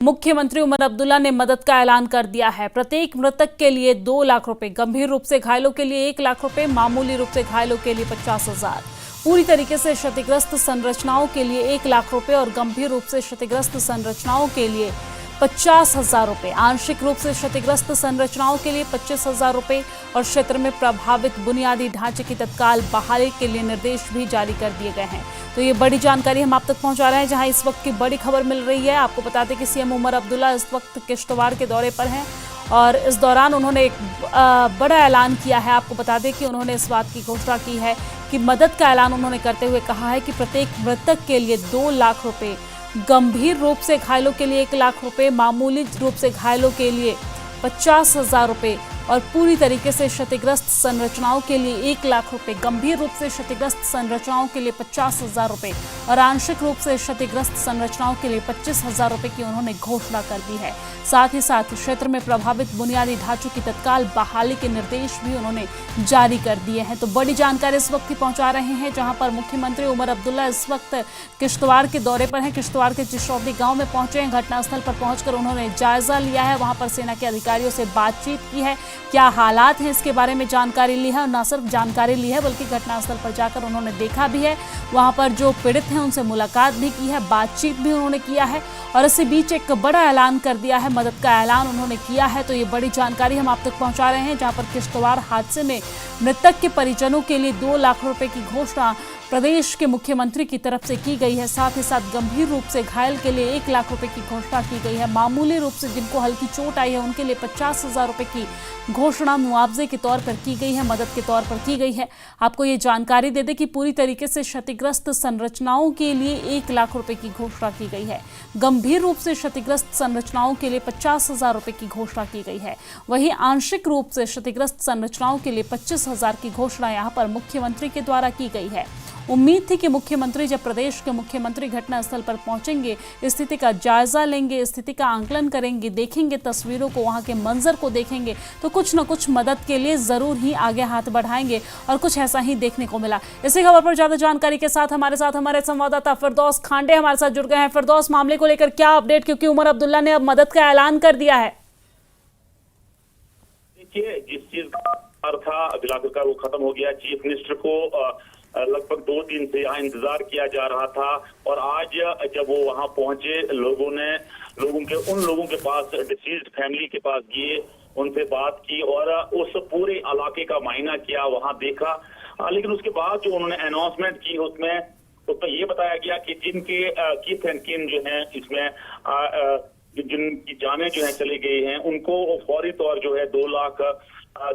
मुख्यमंत्री उमर अब्दुल्ला ने मदद का ऐलान कर दिया है। प्रत्येक मृतक के लिए 2 लाख रुपए, गंभीर रूप से घायलों के लिए 1 लाख रुपए, मामूली रूप से घायलों के लिए 50,000, पूरी तरीके से क्षतिग्रस्त संरचनाओं के लिए 1 लाख रुपए और गंभीर रूप से क्षतिग्रस्त संरचनाओं के लिए 50,000 रुपए, आंशिक रूप से क्षतिग्रस्त संरचनाओं के लिए 25,000 रुपए और क्षेत्र में प्रभावित बुनियादी ढांचे की तत्काल बहाली के लिए निर्देश भी जारी कर दिए गए हैं। तो ये बड़ी जानकारी हम आप तक पहुंचा रहे हैं, जहां इस वक्त की बड़ी खबर मिल रही है। आपको बता दें कि सीएम उमर अब्दुल्ला इस वक्त किश्तवाड़ के दौरे पर हैं और इस दौरान उन्होंने एक बड़ा ऐलान किया है। आपको बता दें कि उन्होंने इस बात की घोषणा की है कि मदद का ऐलान उन्होंने करते हुए कहा है कि प्रत्येक मृतक के लिए 2 लाख रुपए, गंभीर रूप से घायलों के लिए 1 लाख रुपए, मामूली रूप से घायलों के लिए 50,000 रुपए और पूरी तरीके से क्षतिग्रस्त संरचनाओं के लिए 1 लाख रुपए, गंभीर रूप से क्षतिग्रस्त संरचनाओं के लिए 50,000 रुपए और आंशिक रूप से क्षतिग्रस्त संरचनाओं के लिए 25,000 रुपए की उन्होंने घोषणा कर दी है। साथ ही साथ क्षेत्र में प्रभावित बुनियादी ढांचों की तत्काल बहाली के निर्देश भी उन्होंने जारी कर दिए हैं। तो बड़ी जानकारी इस वक्त की पहुंचा रहे हैं, जहां पर मुख्यमंत्री उमर अब्दुल्ला इस वक्त किश्तवाड़ के दौरे पर हैं। किश्तवाड़ के चिशौदी गांव में पहुंचे हैं। घटनास्थल पर पहुंचकर उन्होंने जायजा लिया है, वहां पर सेना के अधिकारियों से बातचीत की है, क्या हालात हैं इसके बारे में जानकारी ली है और न सिर्फ जानकारी ली है बल्कि घटनास्थल पर जाकर उन्होंने देखा भी है, वहां पर जो पीड़ित हैं उनसे मुलाकात भी की है, बातचीत भी उन्होंने किया है और इसी बीच एक बड़ा ऐलान कर दिया है, मदद का ऐलान उन्होंने किया है। तो ये बड़ी जानकारी हम आप तक पहुंचा रहे हैं, जहां पर किश्तवाड़ हादसे में मृतक के परिजनों के लिए 2 लाख रुपए की घोषणा प्रदेश के मुख्यमंत्री की तरफ से की गई है। साथ ही साथ गंभीर रूप से घायल के लिए 1 लाख रुपए की घोषणा की गई है। मामूली रूप से जिनको हल्की चोट आई है उनके लिए 50,000 रुपए की घोषणा मुआवजे के तौर पर की गई है, मदद के तौर पर की गई है। आपको ये जानकारी दे दें कि पूरी तरीके से क्षतिग्रस्त संरचनाओं के लिए 1 लाख रुपए की घोषणा की गई है। गंभीर रूप से क्षतिग्रस्त संरचनाओं के लिए 50,000 रुपए की घोषणा की गई है। वहीं आंशिक रूप से क्षतिग्रस्त संरचनाओं के लिए 25,000 की घोषणा यहाँ पर मुख्यमंत्री के द्वारा की गई है। उम्मीद थी कि मुख्यमंत्री जब प्रदेश के मुख्यमंत्री घटनास्थल पर पहुंचेंगे, स्थिति का जायजा लेंगे, स्थिति का आंकलन करेंगे, देखेंगे तस्वीरों को, वहां के मंजर को देखेंगे तो कुछ न कुछ मदद के लिए जरूर ही आगे हाथ बढ़ाएंगे और कुछ ऐसा ही देखने को मिला। इसी खबर पर ज्यादा जानकारी के साथ हमारे संवाददाता फिरदौस खांडे हमारे साथ जुड़ गए हैं। फिरदौस, मामले को लेकर क्या अपडेट, क्योंकि उमर अब्दुल्ला ने अब मदद का ऐलान कर दिया है। देखिए, जिस चीज का था अभिलाषा वो खत्म हो गया। चीफ मिनिस्टर को लगभग 2 दिन से यहाँ इंतजार किया जा रहा था और आज जब वो वहाँ पहुंचे, उन लोगों के पास, डिसीज्ड फैमिली के पास गए, उनसे बात की और उस पूरे इलाके का मायना किया, वहाँ देखा। लेकिन उसके बाद जो उन्होंने अनाउंसमेंट की उसमें ये बताया गया कि जिनके किथ एंड किन जो है इसमें जिनकी जानें जो है चली गई हैं, उनको फौरी तौर जो है 2 लाख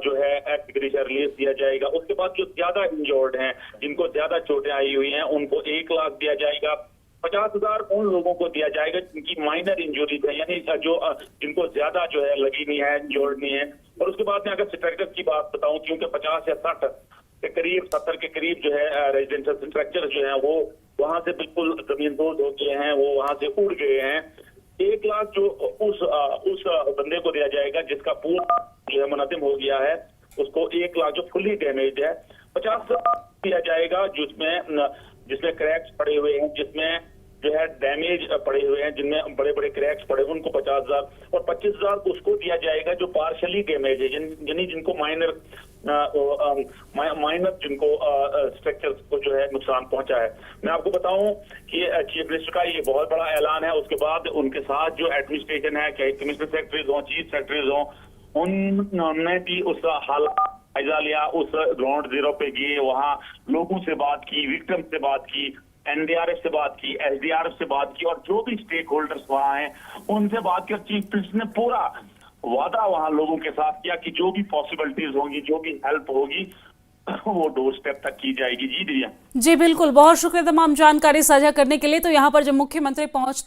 जो है रिलीज दिया जाएगा। उसके बाद जो ज्यादा इंजर्ड हैं, जिनको ज्यादा चोटें आई हुई हैं, उनको 1 लाख दिया जाएगा। 50,000 उन लोगों को दिया जाएगा जिनकी माइनर इंजरीज है, यानी जो जिनको ज्यादा जो है लगी नहीं है, इंजर्ड नहीं है। और उसके बाद में अगर स्ट्रक्चर की बात बताऊं, क्योंकि 50 या 60 के करीब, 70 के करीब जो है रेजिडेंशियल स्ट्रक्चर जो है वो वहां से बिल्कुल जमींदोज हो गए हैं, वो वहां से उड़ गए हैं। 1 लाख जो उस बंदे को दिया जाएगा जिसका पूरा जो है मुनहदिम हो गया है, उसको 1 लाख जो फुली डैमेज है। 50,000 दिया जाएगा जिसमें क्रैक्स पड़े हुए हैं, जिसमें जो है डैमेज पड़े हुए हैं, जिनमें बड़े बड़े क्रैक्स पड़े हुए, उनको 50,000 और 25,000 उसको दिया जाएगा जो पार्शली डैमेज है, जिनको माइनर जिनको स्ट्रक्चर को जो है नुकसान पहुंचा है। मैं आपको बताऊं कि चीफ मिनिस्टर का ये बहुत बड़ा ऐलान है। उसके बाद उनके साथ जो एडमिनिस्ट्रेशन है, चाहे कमिश्नर सेक्रेटरीज हों, चीफ सेक्रेटरीज हों, उन्होंने भी उस हालात जायजा लिया, उस ग्राउंड जीरो पे गए, वहाँ लोगों से बात की, विक्टिम से बात की, एनडीआरएफ से बात की, एसडीआरएफ से बात की और जो भी स्टेक होल्डर्स वहाँ हैं उनसे बात की। चीफ मिनिस्टर ने पूरा वादा वहाँ लोगों के साथ किया कि जो भी पॉसिबिलिटीज होंगी, जो भी हेल्प होगी, वो डोर स्टेप तक की जाएगी। जी दिया। जी बिल्कुल, बहुत शुक्रिया तमाम जानकारी साझा करने के लिए। तो यहाँ पर जब मुख्यमंत्री पहुंच